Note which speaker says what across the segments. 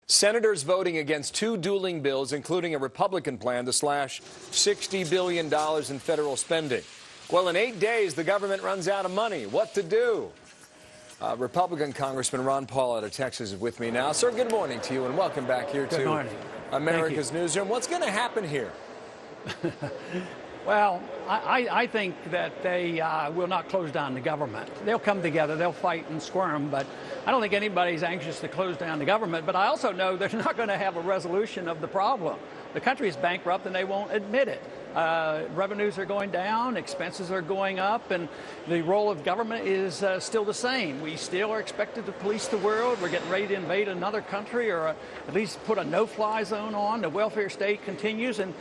Speaker 1: Senators voting against two dueling bills, including a Republican plan to slash $60 billion in federal spending. Well, in 8 days, the government runs out of money. What to do? Republican Congressman Ron Paul out of Texas is with me now. Sir, good morning to you and welcome back here to America's Newsroom. What's going to happen here?
Speaker 2: Well, I think that they will not close down the government. They'll come together, they'll fight and squirm, but I don't think anybody's anxious to close down the government. But I also know they're not going to have a resolution of the problem. The country is bankrupt and they won't admit it. Revenues are going down, expenses are going up, and the role of government is still the same. We still are expected to police the world. We're getting ready to invade another country or at least put a no-fly zone on. The welfare state continues, and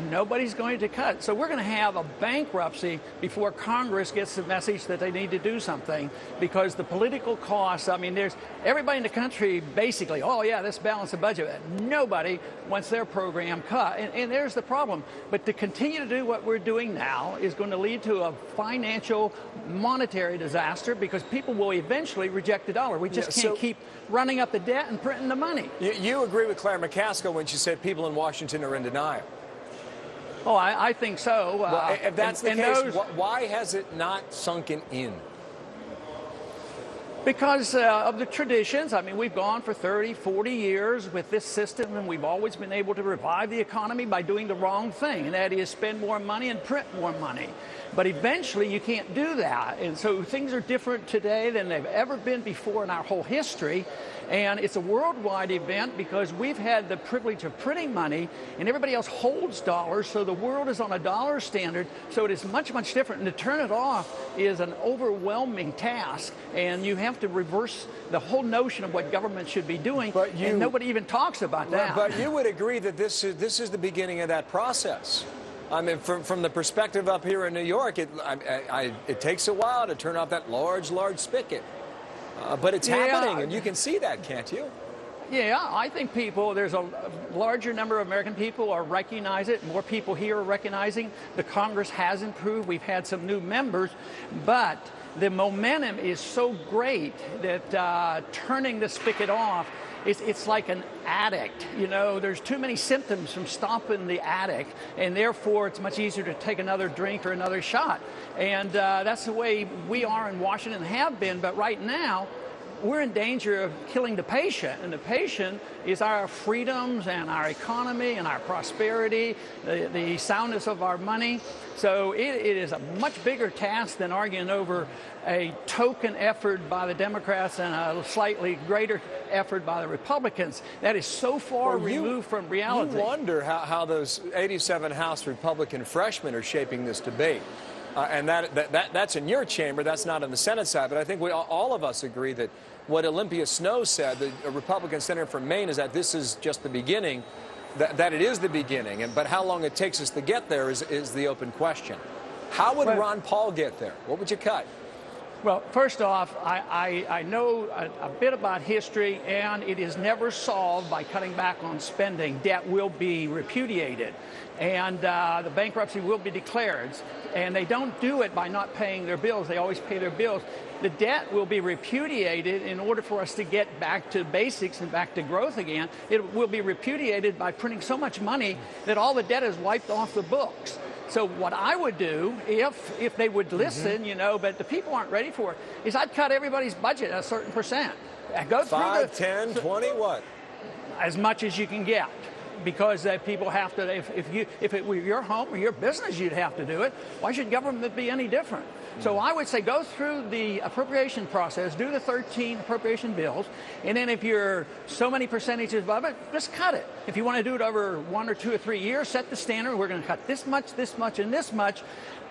Speaker 2: nobody's going to cut. So we're going to have a bankruptcy before Congress gets the message that they need to do something, because the political costs, I mean, there's everybody in the country basically, oh yeah, let's balance the budget. Nobody wants their program cut, and there's the problem. But to continue to do what we're doing now is going to lead to a financial, monetary disaster, because people will eventually reject the dollar. We just can't keep running up the debt and printing the money.
Speaker 1: You agree with Claire McCaskill when she said people in Washington are in denial?
Speaker 2: Oh, I think so.
Speaker 1: Well, if that's the case, why has it not sunken in?
Speaker 2: Because of the traditions. I mean, we've gone for 30, 40 years with this system, and we've always been able to revive the economy by doing the wrong thing, and that is spend more money and print more money. But eventually, you can't do that. And so things are different today than they've ever been before in our whole history. And it's a worldwide event because we've had the privilege of printing money, and everybody else holds dollars, so the world is on a dollar standard. So it is much, much different. And to turn it off is an overwhelming task, and you have to reverse the whole notion of what government should be doing, and nobody even talks about that.
Speaker 1: But you would agree that this is the beginning of that process. I mean, from the perspective up here in New York, it takes a while to turn off that large spigot. But it's happening, and you can see that, can't you?
Speaker 2: Yeah, I think there's a larger number of American people are recognize it. More people here are recognizing the Congress has improved. We've had some new members, but the momentum is so great that turning the spigot off, it's like an addict. You know, there's too many symptoms from stopping the addict, and therefore it's much easier to take another drink or another shot. And that's the way we are in Washington, have been. But right now, we're in danger of killing the patient, and the patient is our freedoms and our economy and our prosperity, the soundness of our money. So it is a much bigger task than arguing over a token effort by the Democrats and a slightly greater effort by the Republicans. That is so far removed from reality.
Speaker 1: You wonder how those 87 House Republican freshmen are shaping this debate. And that's in your chamber. That's not on the Senate side. But I think all of us agree that what Olympia Snowe said, the Republican senator from Maine, is that this is just the beginning, that it is the beginning. But how long it takes us to get there is the open question. How would Ron Paul get there? What would you cut?
Speaker 2: Well, first off, I know a bit about history, and it is never solved by cutting back on spending. Debt will be repudiated, and the bankruptcy will be declared. And they don't do it by not paying their bills. They always pay their bills. The debt will be repudiated in order for us to get back to basics and back to growth again. It will be repudiated by printing so much money that all the debt is wiped off the books. So what I would do, if they would listen, you know, but the people aren't ready for it, is I'd cut everybody's budget a certain percent. Go through
Speaker 1: 5, 10, 20, what?
Speaker 2: As much as you can get. Because people have to, if it were your home or your business, you'd have to do it. Why should government be any different? So I would say go through the appropriation process, do the 13 appropriation bills, and then if you're so many percentages above it, just cut it. If you want to do it over 1 or 2 or 3 years, set the standard. We're going to cut this much, and this much.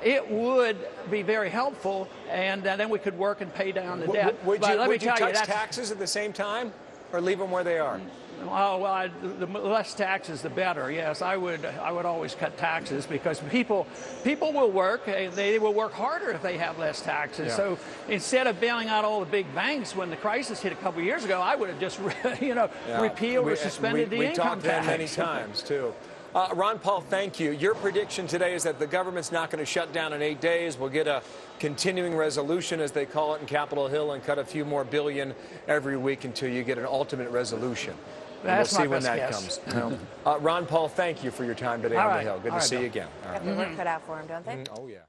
Speaker 2: It would be very helpful, and then we could work and pay down the debt.
Speaker 1: Would you touch taxes at the same time, or leave them where they are?
Speaker 2: Oh, well, the less taxes, the better. Yes, I would always cut taxes, because people will work. They will work harder if they have less taxes. Yeah. So instead of bailing out all the big banks when the crisis hit a couple of years ago, I would have just, repealed or suspended the income tax.
Speaker 1: We talked many times too. Ron Paul, thank you. Your prediction today is that the government's not going to shut down in 8 days. We'll get a continuing resolution, as they call it, in Capitol Hill, and cut a few more billion every week until you get an ultimate resolution.
Speaker 2: That's
Speaker 1: we'll see
Speaker 2: my
Speaker 1: when
Speaker 2: best
Speaker 1: that
Speaker 2: guess.
Speaker 1: comes. Ron Paul, thank you for your time today
Speaker 2: all
Speaker 1: on
Speaker 2: right.
Speaker 1: the Hill. Good
Speaker 2: All
Speaker 1: to
Speaker 2: right,
Speaker 1: see you
Speaker 2: Bill.
Speaker 1: again. All right.
Speaker 3: Got their work cut out for them, don't they?
Speaker 1: Oh, yeah.